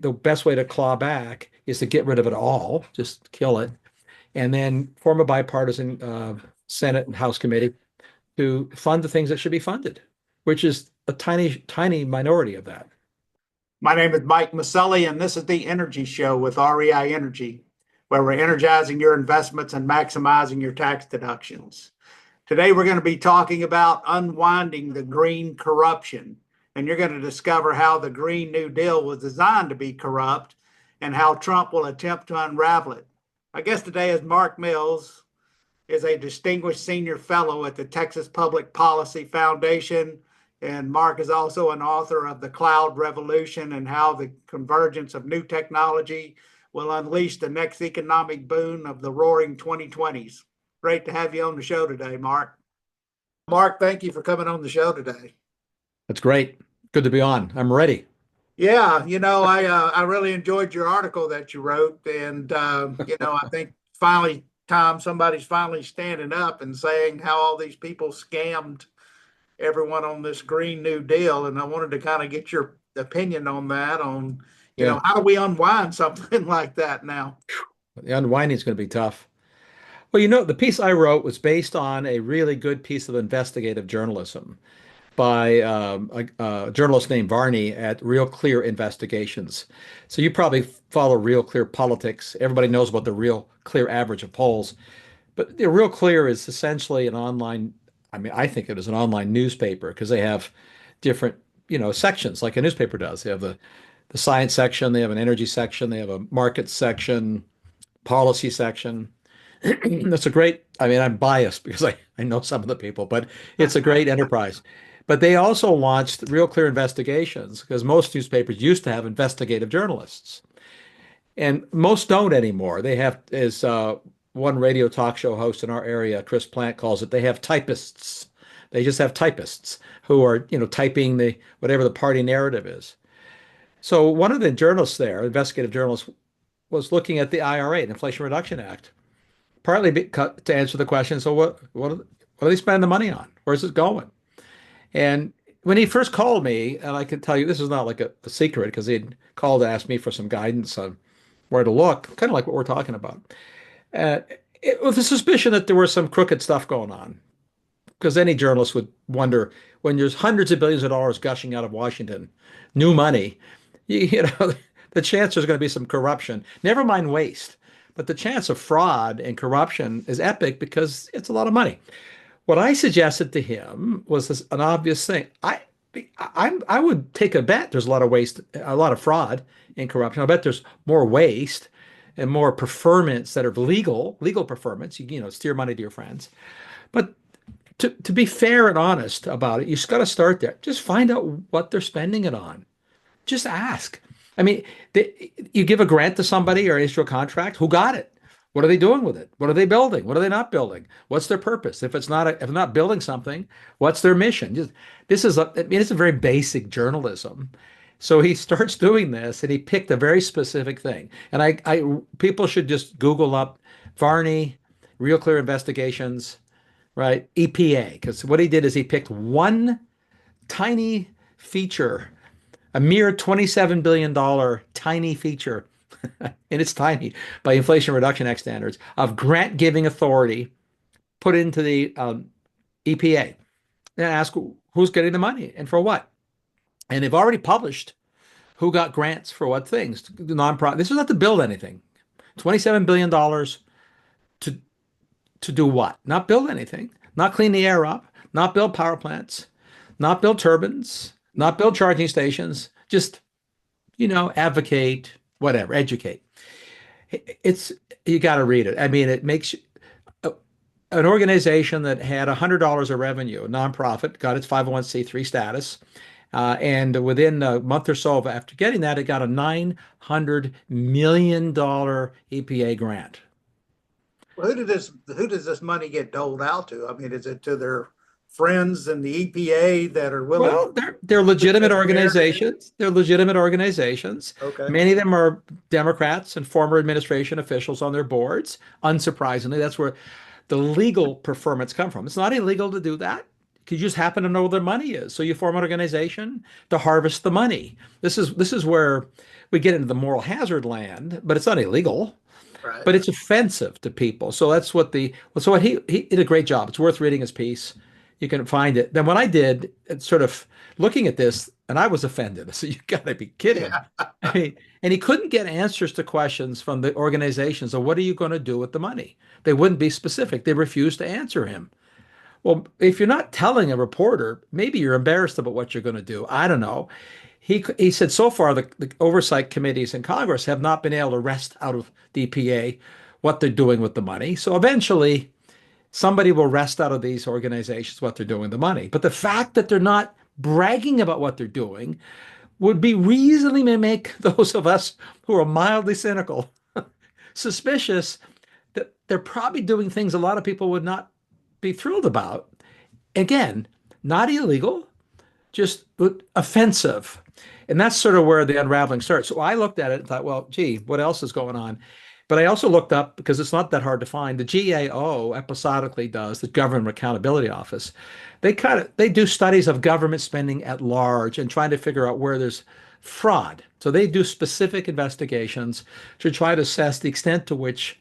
the best way to claw back is to get rid of it all, just kill it, and then form a bipartisan Senate and House committee to fund the things that should be funded, which is a tiny, tiny minority of that. My name is Mike Mauceli, and this is the Energy Show with REI Energy, where we're energizing your investments and maximizing your tax deductions. Today, we're going to be talking about unwinding the green corruption, and you're going to discover how the Green New Deal was designed to be corrupt and how Trump will attempt to unravel it. My guest today is Mark Mills, is a distinguished senior fellow at the Texas Public Policy Foundation. And Mark is also an author of The Cloud Revolution and How the Convergence of New Technology Will Unleash the Next Economic Boom of the Roaring 2020s. Great to have you on the show today, Mark. Mark, thank you for coming on the show today. That's great. Good to be on. I'm ready. Yeah, I really enjoyed your article that you wrote, and I think finally, Tom, somebody's finally standing up and saying how all these people scammed everyone on this Green New Deal. And I wanted to kind of get your opinion on that, on, Yeah. how do we unwind something like that now? The unwinding is going to be tough. Well, the piece I wrote was based on a really good piece of investigative journalism by a journalist named Varney at Real Clear Investigations. So you probably follow Real Clear politics. Everybody knows about the Real Clear average of polls. But the Real Clear is essentially an online, I mean, I think it is an online newspaper because they have different, sections like a newspaper does. They have the science section, they have an energy section, they have a market section, policy section. That's a great, I mean, I'm biased because I know some of the people, but it's a great enterprise. But they also launched Real Clear Investigations because most newspapers used to have investigative journalists, and most don't anymore. They have, as one radio talk show host in our area, Chris Plant calls it, they have typists. They just have typists who are, typing the whatever the party narrative is. So one of the journalists there, investigative journalists, was looking at the IRA, the Inflation Reduction Act, partly to answer the question, so what are they spending the money on? Where's it going? And when he first called me, and I can tell you this is not like a secret because he'd called to ask me for some guidance on where to look, kind of like what we're talking about. Uh, with the suspicion that there was some crooked stuff going on, because any journalist would wonder when there's hundreds of billions of dollars gushing out of Washington, new money, the chance there's going to be some corruption. Never mind waste, but the chance of fraud and corruption is epic because it's a lot of money. What I suggested to him was an obvious thing. I would take a bet there's a lot of waste, a lot of fraud and corruption. I bet there's more waste and more preferments that are legal preferments. Steer money to your friends. But to be fair and honest about it, you just got to start there. Just find out what they're spending it on. Just ask. I mean, you give a grant to somebody or issue a contract. Who got it? What are they doing with it? What are they building? What are they not building? What's their purpose? If they're not building something, what's their mission? It's a very basic journalism. So he starts doing this, and he picked a very specific thing. And people should just Google up Varney, Real Clear Investigations, right? EPA, because what he did is he picked one tiny feature, a mere $27 billion tiny feature, and it's tiny by Inflation Reduction Act standards, of grant giving authority put into the EPA. And ask who's getting the money and for what. And they've already published who got grants for what things. The nonprofit. This is not to build anything. $27 billion to do what? Not build anything. Not clean the air up. Not build power plants. Not build turbines. Not build charging stations. Just, advocate, whatever, educate. You got to read it. I mean, it makes an organization that had $100 of revenue, a nonprofit, got its 501c3 status. And within a month or so after getting that, it got a $900 million EPA grant. Well, who does this money get doled out to? I mean, is it to their friends in the EPA that are willing? Well, they're legitimate organizations. They're legitimate organizations. Okay. Many of them are Democrats and former administration officials on their boards. Unsurprisingly, that's where the legal preferments come from. It's not illegal to do that. You just happen to know where their money is. So you form an organization to harvest the money. This is where we get into the moral hazard land, but it's not illegal, Right. but it's offensive to people. So that's what what he did a great job. It's worth reading his piece. You can find it. Then what I did, it's sort of looking at this, and I was offended. So you got to be kidding. Yeah. I mean, and he couldn't get answers to questions from the organizations. So what are you going to do with the money? They wouldn't be specific. They refused to answer him. Well, if you're not telling a reporter, maybe you're embarrassed about what you're going to do. I don't know. He said so far the oversight committees in Congress have not been able to wrest out of the EPA what they're doing with the money. So eventually somebody will wrest out of these organizations what they're doing with the money. But the fact that they're not bragging about what they're doing would be reasonably may make those of us who are mildly cynical suspicious that they're probably doing things a lot of people would not be thrilled about. Again, not illegal, just offensive. And that's sort of where the unraveling starts. So I looked at it and thought, well, gee, what else is going on? But I also looked up, because it's not that hard to find, the GAO episodically does, the Government Accountability Office. They do studies of government spending at large and trying to figure out where there's fraud. So they do specific investigations to try to assess the extent to which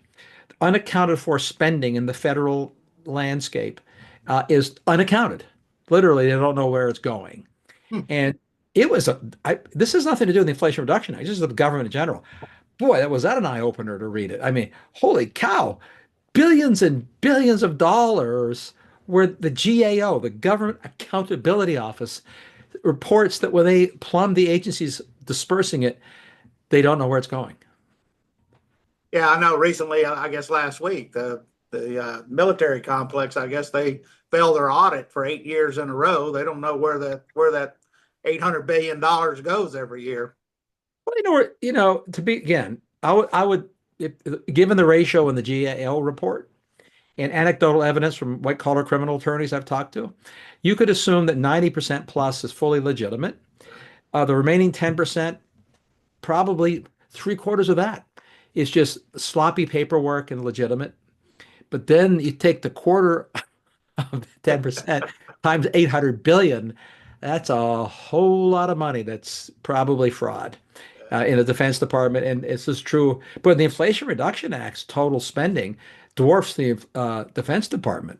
unaccounted for spending in the federal landscape is unaccounted. Literally, they don't know where it's going. Hmm. And this has nothing to do with the Inflation Reduction Act. This is the government in general. Boy, that an eye opener to read it. I mean, holy cow, billions and billions of dollars where the GAO, the Government Accountability Office, reports that when they plumb the agencies dispersing it, they don't know where it's going. Yeah, I know. Recently, I guess last week, the military complex, I guess they failed their audit for 8 years in a row. They don't know where that $800 billion goes every year. Well, to be again, I would, if, given the ratio in the GAO report and anecdotal evidence from white collar criminal attorneys I've talked to, you could assume that 90% plus is fully legitimate. The remaining 10%, probably three-quarters of that is just sloppy paperwork and legitimate. But then you take the quarter of 10% times 800 billion, that's a whole lot of money that's probably fraud in the Defense Department. And this is true. But the Inflation Reduction Act's total spending dwarfs the Defense Department.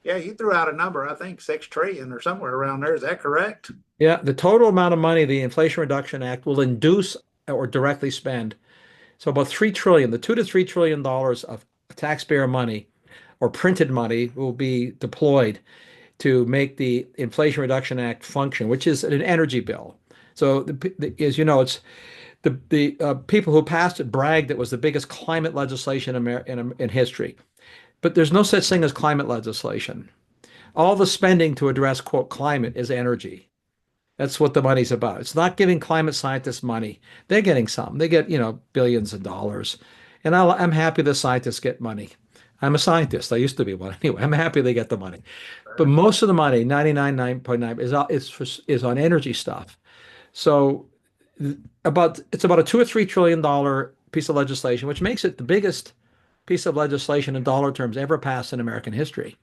Yeah, you threw out a number, I think 6 trillion or somewhere around there. Is that correct? Yeah, the total amount of money the Inflation Reduction Act will induce or directly spend. So about 3 trillion, the 2 to 3 trillion dollars of taxpayer money or printed money will be deployed to make the Inflation Reduction Act function, which is an energy bill. So, as you know, it's the people who passed it bragged it was the biggest climate legislation in history. But there's no such thing as climate legislation. All the spending to address, quote, climate is energy. That's what the money's about. It's not giving climate scientists money. They're getting some. They get, billions of dollars. And I'm happy the scientists get money. I'm a scientist. I used to be one anyway. I'm happy they get the money. But most of the money, 99.9, is on energy stuff. So it's about a $2 or $3 trillion piece of legislation, which makes it the biggest piece of legislation in dollar terms ever passed in American history.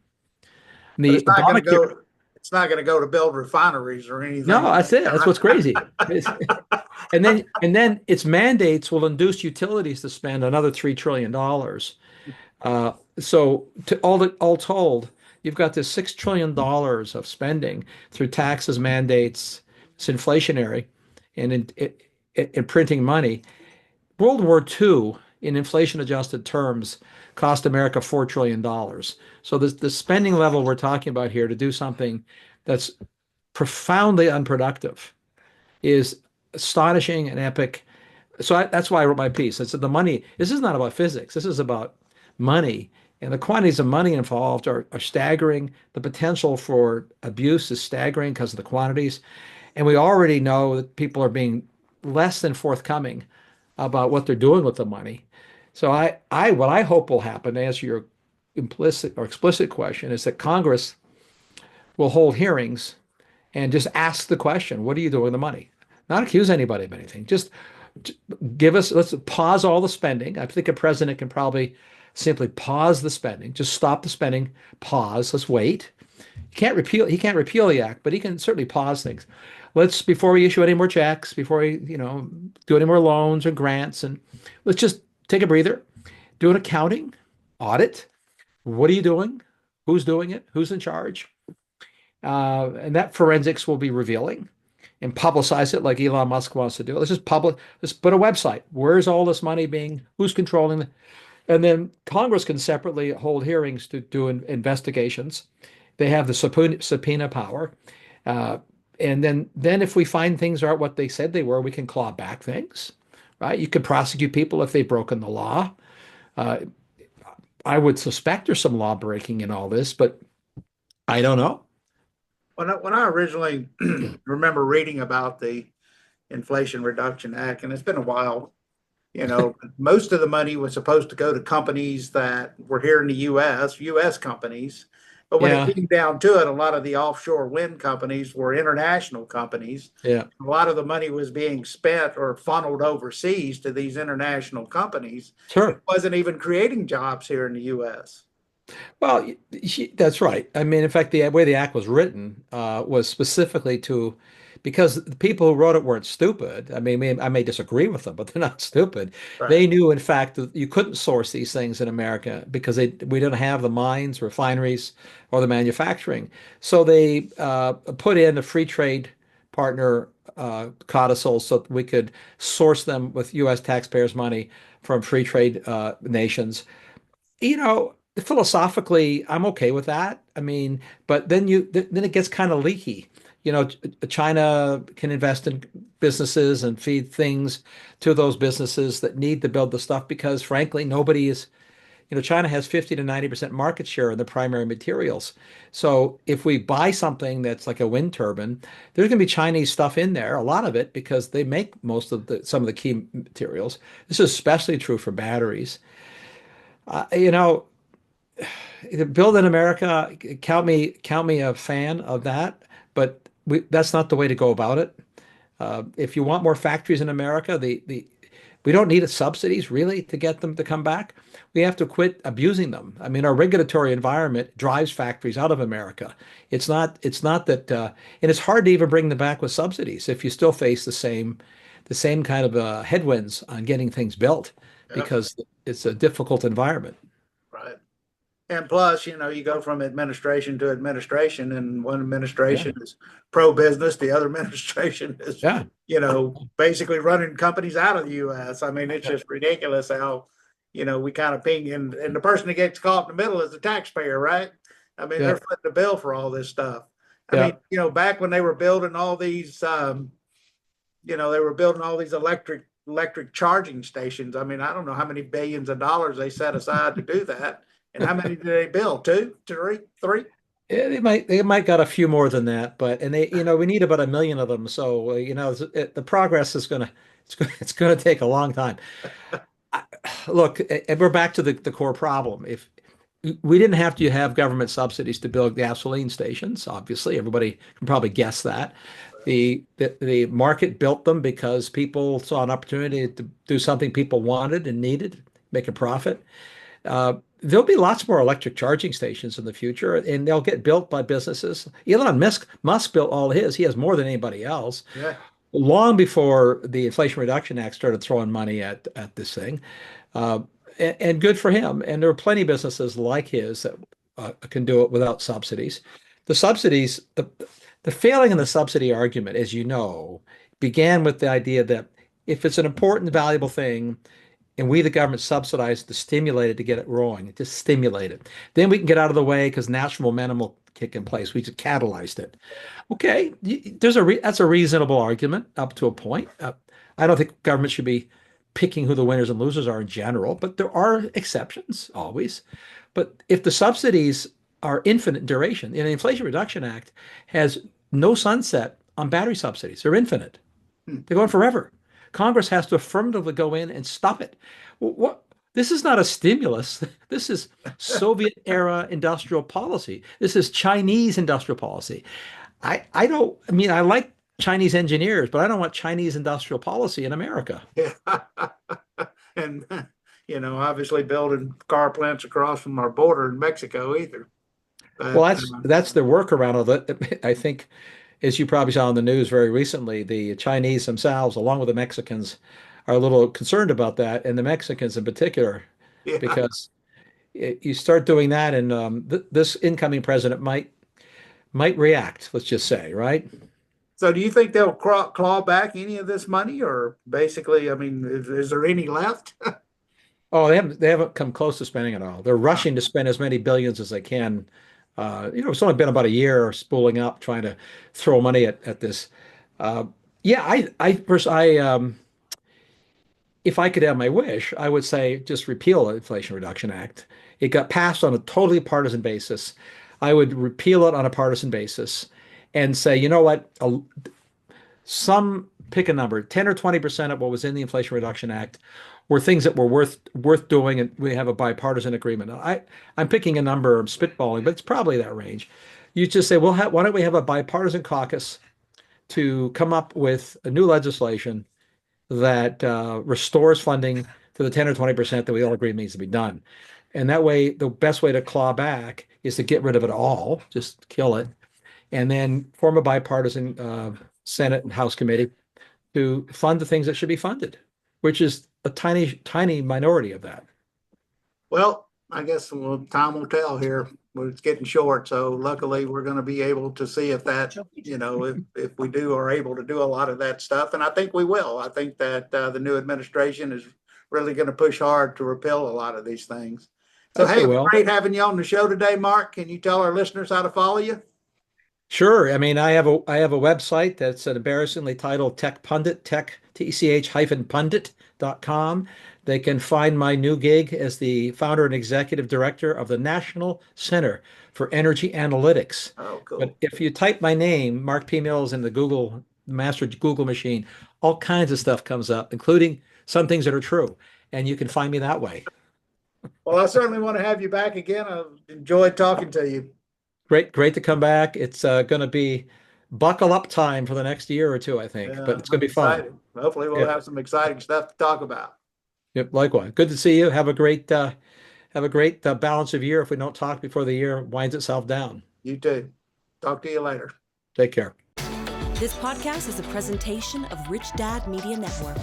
And But the Obamacare, it's not going to go to build refineries or no, anything. that's it. That's what's crazy. And then its mandates will induce utilities to spend another $3 trillion. So all told, you've got this $6 trillion of spending through taxes, mandates. It's inflationary, and in printing money. World War II, in inflation-adjusted terms, cost America $4 trillion. So the spending level we're talking about here to do something that's profoundly unproductive is astonishing and epic. So that's why I wrote my piece. I said the money. This is not about physics. This is about money, and the quantities of money involved are staggering. The potential for abuse is staggering because of the quantities, and we already know that people are being less than forthcoming about what they're doing with the money. So what I hope will happen, to answer your implicit or explicit question, is that Congress will hold hearings and just ask the question, what are you doing with the money? Not accuse anybody of anything. Just let's pause all the spending. I think a president can probably simply pause the spending, just stop the spending, pause, let's wait. He can't repeal the act, but he can certainly pause things. let's before we issue any more checks, before we, do any more loans or grants, and let's just take a breather, do an accounting audit. What are you doing? Who's doing it? Who's in charge? And that forensics will be revealing and publicize it like Elon Musk wants to do. Let's put a website. Where's all this money being, who's controlling it? And then Congress can separately hold hearings to do investigations. They have the subpoena power. Uh, and then if we find things aren't what they said they were, we can claw back things, right? You could prosecute people if they've broken the law. Uh, I would suspect there's some law breaking in all this, but I don't know. When I originally remember reading about the Inflation Reduction Act, and it's been a while, most of the money was supposed to go to companies that were here in the US companies. But when it Yeah, came down to it, a lot of the offshore wind companies were international companies. yeah, A lot of the money was being spent or funneled overseas to these international companies. It sure. wasn't even creating jobs here in the US. Well, that's right. I mean, in fact, the way the act was written was specifically because the people who wrote it weren't stupid. I mean, I may disagree with them, but they're not stupid. Right. They knew, in fact, that you couldn't source these things in America because we didn't have the mines, refineries, or the manufacturing. So they put in a free trade partner codicil so that we could source them with U.S. taxpayers' money from free trade nations. Philosophically, I'm okay with that. I mean, but then it gets kind of leaky. China can invest in businesses and feed things to those businesses that need to build the stuff because frankly, China has 50 to 90% market share in the primary materials. So if we buy something that's like a wind turbine, there's going to be Chinese stuff in there, a lot of it, because they make some of the key materials. This is especially true for batteries. Uh, you know, Build in America, count me a fan of that, but that's not the way to go about it. If you want more factories in America, we don't need subsidies really to get them to come back. We have to quit abusing them. I mean, our regulatory environment drives factories out of America. It's not that, and it's hard to even bring them back with subsidies if you still face the same kind of headwinds on getting things built Yeah. because it's a difficult environment. Right. And plus, you go from administration to administration, and one Yeah, administration is pro-business, the other administration is, yeah. basically running companies out of the US. I mean, it's just ridiculous how, we kind of ping, and the person that gets caught in the middle is the taxpayer, right? I mean, they're Yeah, footing the bill for all this stuff. I mean, yeah, back when they were building all these, electric charging stations. I mean, I don't know how many billions of dollars they set aside to do that. And how many did they build? Two, three, three? yeah. They might got a few more than that, but we need about 1 million of them. So the progress is gonna it's gonna take a long time. I, Look, and we're back to the core problem. If we didn't have to have government subsidies to build gasoline stations, obviously, everybody can probably guess that. The market built them because people saw an opportunity to do something people wanted and needed, make a profit. There'll be lots more electric charging stations in the future, and they'll get built by businesses. Elon Musk built all his. He has more than anybody else. Yeah. Long before the Inflation Reduction Act started throwing money at this thing, uh, and good for him. And there are plenty of businesses like his that can do it without subsidies. The failing in the subsidy argument, as you know, began with the idea that if it's an important, valuable thing, and we, the government, subsidize to stimulate it to get it growing, just stimulate it. Then we can get out of the way because natural momentum will kick in place. We just catalyzed it. Okay, that's a reasonable argument up to a point. I don't think government should be picking who the winners and losers are in general, but there are exceptions always. But if the subsidies are infinite duration, and the Inflation Reduction Act has no sunset on battery subsidies, they're infinite. Hmm. They're going forever. Congress has to affirmatively go in and stop it. What? This is not a stimulus. This is Soviet era industrial policy. This is Chinese industrial policy. I don't, I mean, I like Chinese engineers, but I don't want Chinese industrial policy in America. Yeah. And, obviously building car plants across from our border in Mexico either. Well, But that's the workaround of it. I think as you probably saw in the news very recently, the Chinese themselves, along with the Mexicans, are a little concerned about that, and the Mexicans in particular, Yeah. because you start doing that, and this incoming president might react. Let's just say, right? So do you think they'll claw back any of this money, or basically, I mean, is there any left? Oh, they haven't come close to spending it all. They're rushing to spend as many billions as they can. It's only been about a year spooling up, trying to throw money at this. Uh, yeah, if I could have my wish, I would say just repeal the Inflation Reduction Act. It got passed on a totally partisan basis. I would repeal it on a partisan basis and say, you know what, some pick a number, 10 or 20% of what was in the Inflation Reduction Act were things that were worth doing, and we have a bipartisan agreement. I'm picking a number, I'm spitballing, but it's probably that range. You just say, well, why don't we have a bipartisan caucus to come up with a new legislation that restores funding to the 10 or 20% that we all agree needs to be done. And that way, the best way to claw back is to get rid of it all, just kill it, and then form a bipartisan Senate and House committee to fund the things that should be funded, which is a tiny, tiny minority of that. Well, I guess time will tell here. It's getting short, so luckily we're going to be able to see if that, if we are able to do a lot of that stuff, and I think we will. I think that the new administration is really going to push hard to repeal a lot of these things. I So, think hey, they it was will. great having you on the show today, Mark. Can you tell our listeners how to follow you? Sure. I mean, I have a website that's an embarrassingly titled Tech Pundit, tech-pundit.com. They can find my new gig as the founder and executive director of the National Center for Energy Analytics. Oh, But cool. if you type my name, Mark P. Mills, in the master Google machine, all kinds of stuff comes up, including some things that are true. And you can find me that way. Well, I certainly want to have you back again. I've enjoyed talking to you. Great, great to come back. It's going to be buckle up time for the next year or two, I think, but Yeah, it's going I'm to be fun. excited. Hopefully, we'll Yep. have some exciting stuff to talk about. Yep. Likewise. Good to see you. Have a great balance of year if we don't talk before the year winds itself down. You too. Talk to you later. Take care. This podcast is a presentation of Rich Dad Media Network.